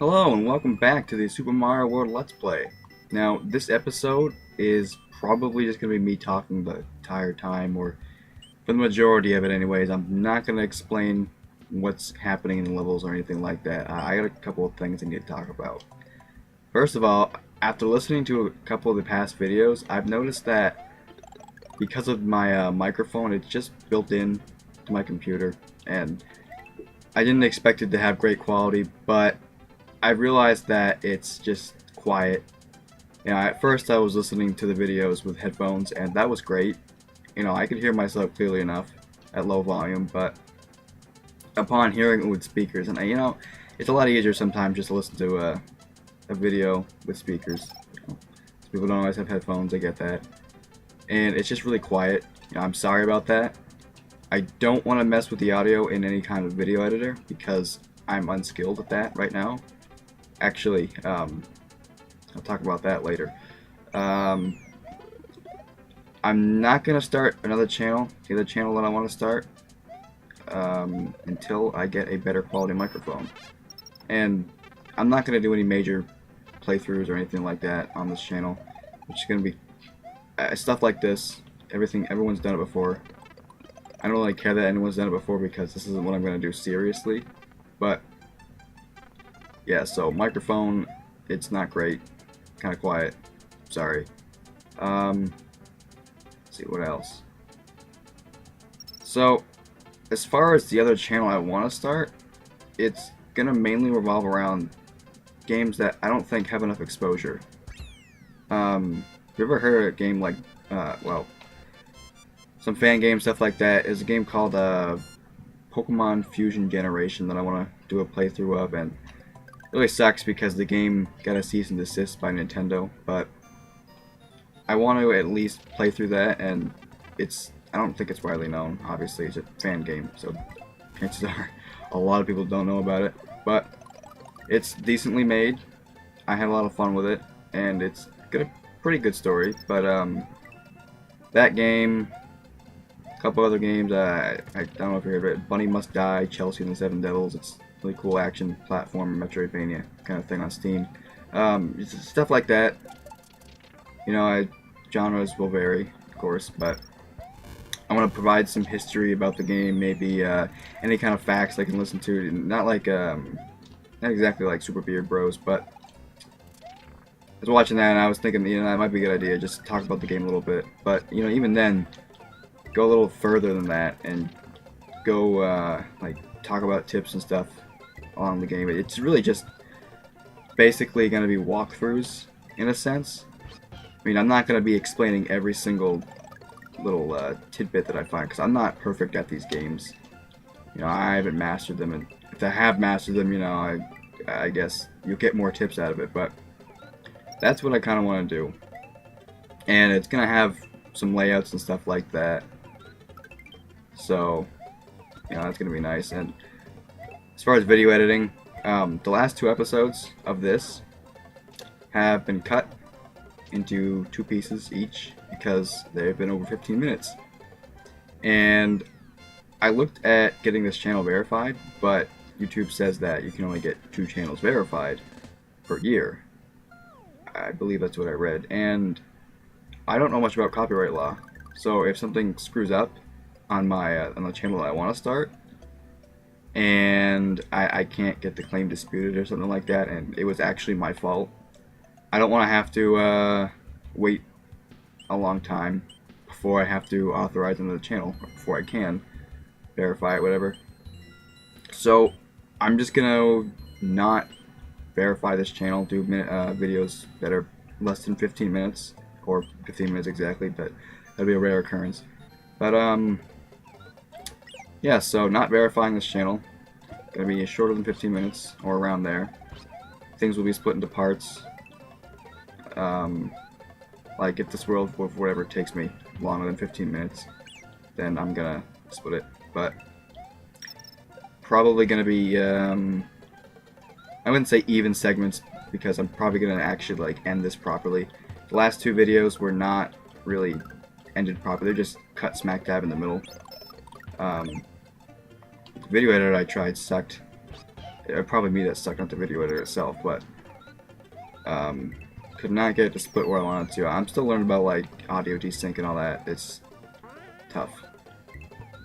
Hello and welcome back to the Super Mario World Let's Play. Now, this episode is probably just going to be me talking the entire time, or for the majority of it anyways. I'm not going to explain what's happening in the levels or anything like that. I got a couple of things I need to talk about. First of all, after listening to a couple of the past videos, I've noticed that because of my microphone, it's just built in to my computer, and I didn't expect it to have great quality, but I realized that it's just quiet. At first I was listening to the videos with headphones, and that was great. I could hear myself clearly enough at low volume, but upon hearing it with speakers, and it's a lot easier sometimes just to listen to a video with speakers. People don't always have headphones, I get that. And it's just really quiet. I'm sorry about that. I don't want to mess with the audio in any kind of video editor because I'm unskilled at that right now. Actually, I'll talk about that later. I'm not gonna start another channel, the other channel that I want to start, until I get a better quality microphone. And I'm not gonna do any major playthroughs or anything like that on this channel. It's gonna be stuff like this. Everyone's done it before. I don't really care that anyone's done it before because this isn't what I'm gonna do seriously. But yeah, so microphone, it's not great. Kind of quiet. Sorry. Let's see what else. So, as far as the other channel I want to start, it's gonna mainly revolve around games that I don't think have enough exposure. You ever heard of a game like, well, some fan game stuff like that? Is a game called Pokemon Fusion Generation that I want to do a playthrough of, and it really sucks because the game got a cease and desist by Nintendo, but I want to at least play through that, and I don't think it's widely known. Obviously, it's a fan game, so chances are a lot of people don't know about it, but it's decently made. I had a lot of fun with it, and it's got a pretty good story, but that game, a couple other games, I don't know if you heard of it, Bunny Must Die, Chelsea and the Seven Devils. It's really cool action platform Metroidvania kind of thing on Steam. Stuff like that. Genres will vary, of course, but I want to provide some history about the game, maybe any kind of facts I can listen to. Not not exactly like Super Beard Bros, but I was watching that and I was thinking, that might be a good idea, just talk about the game a little bit. But even then, go a little further than that and go like talk about tips and stuff along the game. It's really just basically going to be walkthroughs in a sense. I mean, I'm not going to be explaining every single little tidbit that I find because I'm not perfect at these games. I haven't mastered them, and if I have mastered them, I guess you'll get more tips out of it. But that's what I kind of want to do, and it's going to have some layouts and stuff like that. So, that's going to be nice. And as far as video editing, the last 2 episodes of this have been cut into 2 pieces each because they've been over 15 minutes. And I looked at getting this channel verified, but YouTube says that you can only get 2 channels verified per year. I believe that's what I read. And I don't know much about copyright law, so if something screws up on the channel that I want to start, and I can't get the claim disputed or something like that, and it was actually my fault, I don't want to have to wait a long time before I have to authorize another channel, or before I can verify it, whatever. So I'm just gonna not verify this channel, do videos that are less than 15 minutes, or 15 minutes exactly, but that'll be a rare occurrence. But yeah, so not verifying this channel, gonna be shorter than 15 minutes, or around there. Things will be split into parts. Like if this world, for whatever it takes me, longer than 15 minutes, then I'm gonna split it. But probably gonna be, I wouldn't say even segments, because I'm probably gonna actually like end this properly. The last 2 videos were not really ended properly; they're just cut smack dab in the middle. The video editor I tried sucked. It'd probably me that sucked, not the video editor itself, but could not get it to split where I wanted to. I'm still learning about like audio desync and all that. It's tough.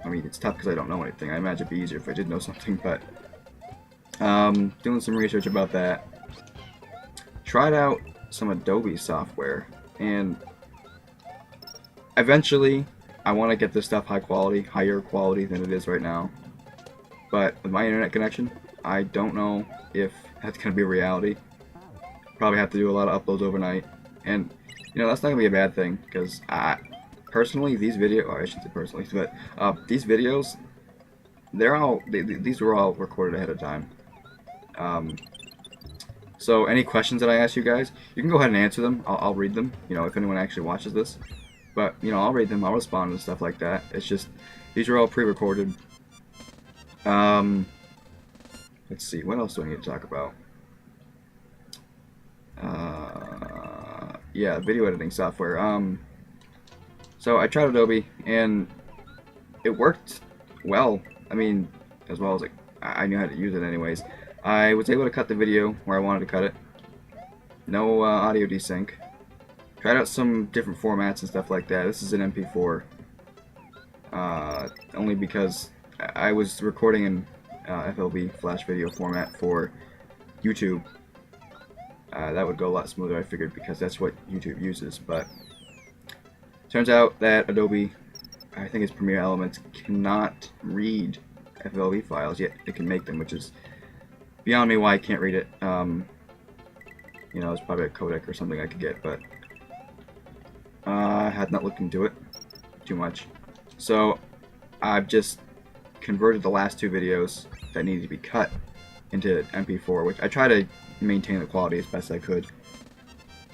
I mean, it's tough because I don't know anything. I imagine it'd be easier if I did know something, but doing some research about that. Tried out some Adobe software, and eventually I want to get this stuff higher quality than it is right now. But with my internet connection, I don't know if that's going to be a reality. Probably have to do a lot of uploads overnight, and you know, that's not going to be a bad thing, because personally, these videos, or I shouldn't say personally, but these videos, these were all recorded ahead of time. So any questions that I ask you guys, you can go ahead and answer them. I'll read them, you know, if anyone actually watches this. But, you know, I'll read them, I'll respond and stuff like that. It's just, these are all pre-recorded. Let's see, what else do I need to talk about? Yeah, video editing software. So I tried Adobe, and it worked well. I mean, as well as like, I knew how to use it anyways. I was able to cut the video where I wanted to cut it. No audio desync. Tried out some different formats and stuff like that. This is an MP4. Only because I was recording in FLV, flash video format, for YouTube. That would go a lot smoother, I figured, because that's what YouTube uses. But turns out that Adobe, I think it's Premiere Elements, cannot read FLV files, yet it can make them, which is beyond me why I can't read it. You know, it's probably a codec or something I could get, but I had not looked into it too much. So I've just converted the last two videos that needed to be cut into MP4, which I try to maintain the quality as best I could.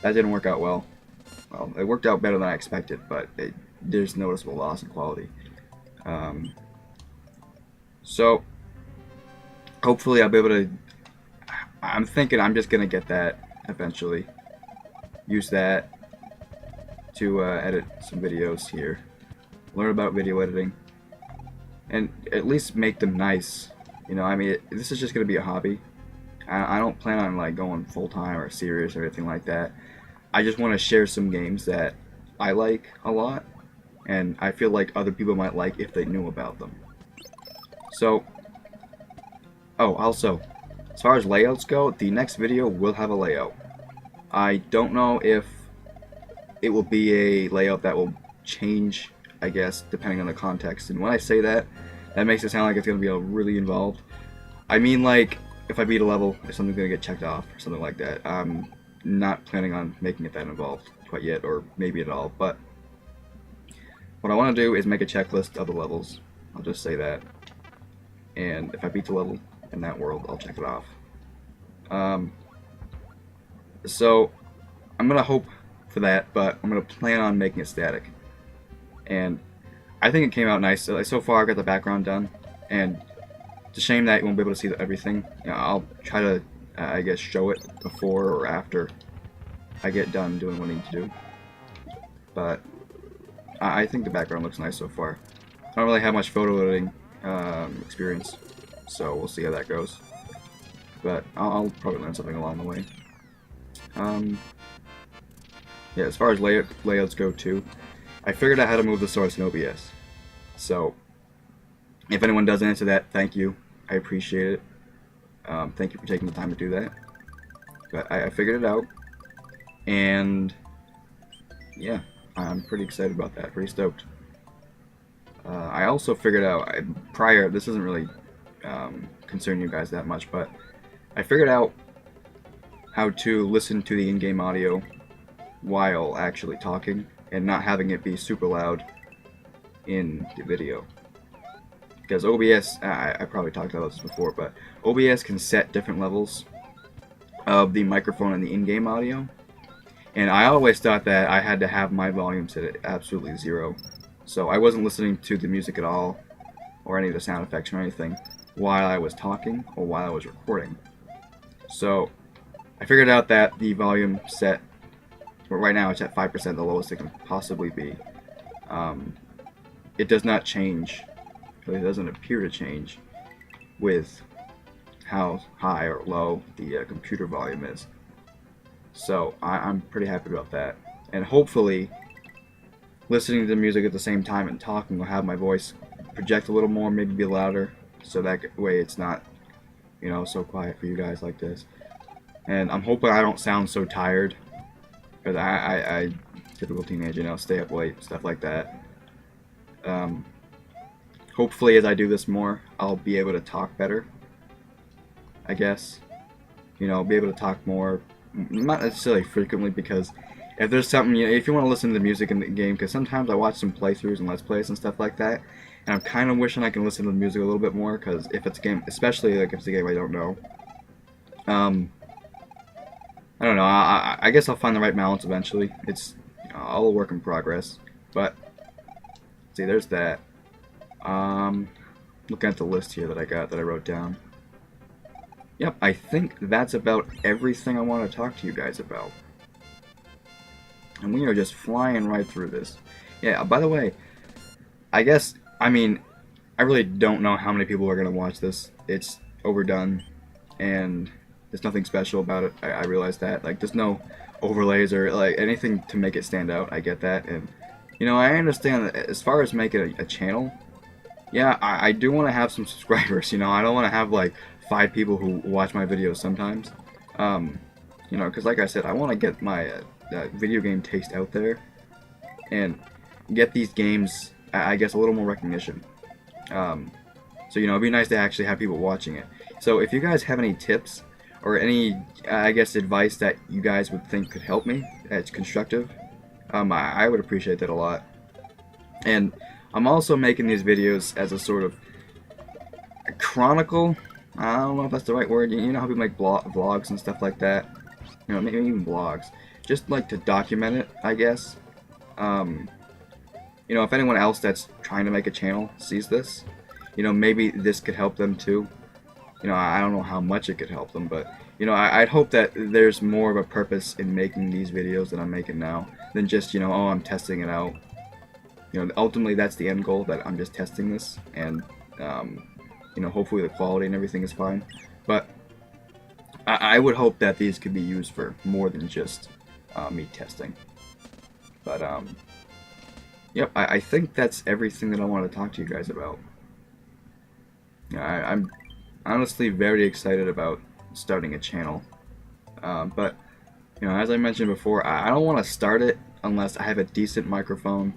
That didn't work out well. Well, it worked out better than I expected, but there's noticeable loss in quality. So hopefully I'll be able to, I'm thinking I'm just going to get that eventually. Use that to edit some videos here. Learn about video editing. And at least make them nice. You know, I mean, this is just going to be a hobby. I don't plan on like going full-time or serious or anything like that. I just want to share some games that I like a lot, and I feel like other people might like if they knew about them. So, oh, also, as far as layouts go, the next video will have a layout. I don't know if it will be a layout that will change, I guess, depending on the context. And when I say that, that makes it sound like it's going to be really involved. I mean, like, if I beat a level, if something's going to get checked off or something like that. I'm not planning on making it that involved quite yet, or maybe at all. But what I want to do is make a checklist of the levels. I'll just say that. And if I beat the level in that world, I'll check it off. So I'm going to hope for that, but I'm going to plan on making it static. And I think it came out nice. So far I got the background done, and it's a shame that you won't be able to see everything. You know, I'll try to, I guess, show it before or after I get done doing what I need to do. But I think the background looks nice so far. I don't really have much photo editing experience, so we'll see how that goes. But I'll probably learn something along the way. Yeah, as far as layouts go too, I figured out how to move the source in OBS. So if anyone does answer that, thank you. I appreciate it. Thank you for taking the time to do that. But I figured it out, and yeah, I'm pretty excited about that. Pretty stoked. I also figured out prior. This doesn't really concern you guys that much, but I figured out how to listen to the in-game audio while actually talking and not having it be super loud in the video. Because OBS, I probably talked about this before, but OBS can set different levels of the microphone and the in-game audio. And I always thought that I had to have my volume set at absolutely 0. So I wasn't listening to the music at all, or any of the sound effects or anything, while I was talking or while I was recording. So I figured out that the volume set, well, right now it's at 5%, the lowest it can possibly be. It does not change. It doesn't appear to change with how high or low the computer volume is. So I'm pretty happy about that. And hopefully, listening to the music at the same time and talking will have my voice project a little more, maybe be louder, so that way it's not, you know, so quiet for you guys like this. And I'm hoping I don't sound so tired, because I typical teenager, you know, stay up late, stuff like that. Hopefully, as I do this more, I'll be able to talk better, I guess. You know, be able to talk more, not necessarily frequently, because if there's something, you know, if you want to listen to the music in the game, because sometimes I watch some playthroughs and let's plays and stuff like that, and I'm kind of wishing I can listen to the music a little bit more, because if it's a game, especially like if it's a game I don't know, I don't know, I guess I'll find the right balance eventually. It's, you know, all a work in progress, but, see, there's that. Looking at the list here that I wrote down. Yep, I think that's about everything I want to talk to you guys about. And we are just flying right through this. Yeah, by the way, I guess, I mean, I really don't know how many people are going to watch this. It's overdone, and there's nothing special about it. I realize that. Like, there's no overlays or, like, anything to make it stand out. I get that. And, you know, I understand that as far as making a channel, yeah, I do want to have some subscribers, you know. I don't want to have, like, 5 people who watch my videos sometimes. You know, because like I said, I want to get my video game taste out there and get these games, I guess, a little more recognition. So, you know, it'd be nice to actually have people watching it. So if you guys have any tips or any, I guess, advice that you guys would think could help me, that's constructive, I would appreciate that a lot. And I'm also making these videos as a sort of a chronicle. I don't know if that's the right word. You know how people make vlogs and stuff like that? You know, maybe even blogs. Just like to document it, I guess. You know, if anyone else that's trying to make a channel sees this, you know, maybe this could help them too. You know, I don't know how much it could help them, but, you know, I'd hope that there's more of a purpose in making these videos that I'm making now than just, you know, oh, I'm testing it out. You know, ultimately that's the end goal, that I'm just testing this, and, you know, hopefully the quality and everything is fine. But I would hope that these could be used for more than just me testing. But, yep, I think that's everything that I want to talk to you guys about. I'm honestly very excited about starting a channel. But, you know, as I mentioned before, I don't want to start it unless I have a decent microphone,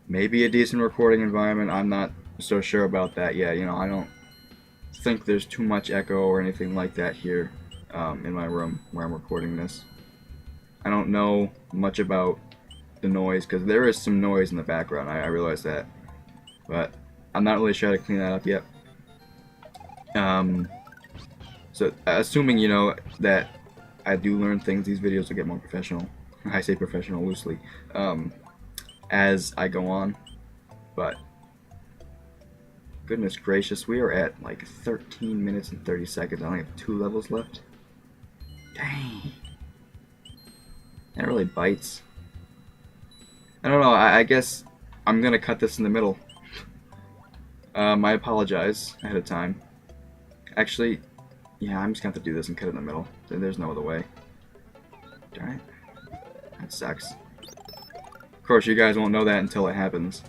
maybe a decent recording environment. I'm not so sure about that yet. You know, I don't think there's too much echo or anything like that here in my room where I'm recording this. I don't know much about the noise, because there is some noise in the background. I realize that, but I'm not really sure how to clean that up yet. So assuming, you know, that I do learn things, these videos will get more professional. I say professional loosely, as I go on. But goodness gracious, we are at like 13 minutes and 30 seconds. I only have 2 levels left. Dang. That really bites. I don't know, I guess I'm gonna cut this in the middle. I apologize ahead of time. Actually, yeah, I'm just gonna have to do this and cut it in the middle. There's no other way. Darn it. That sucks. Of course, you guys won't know that until it happens.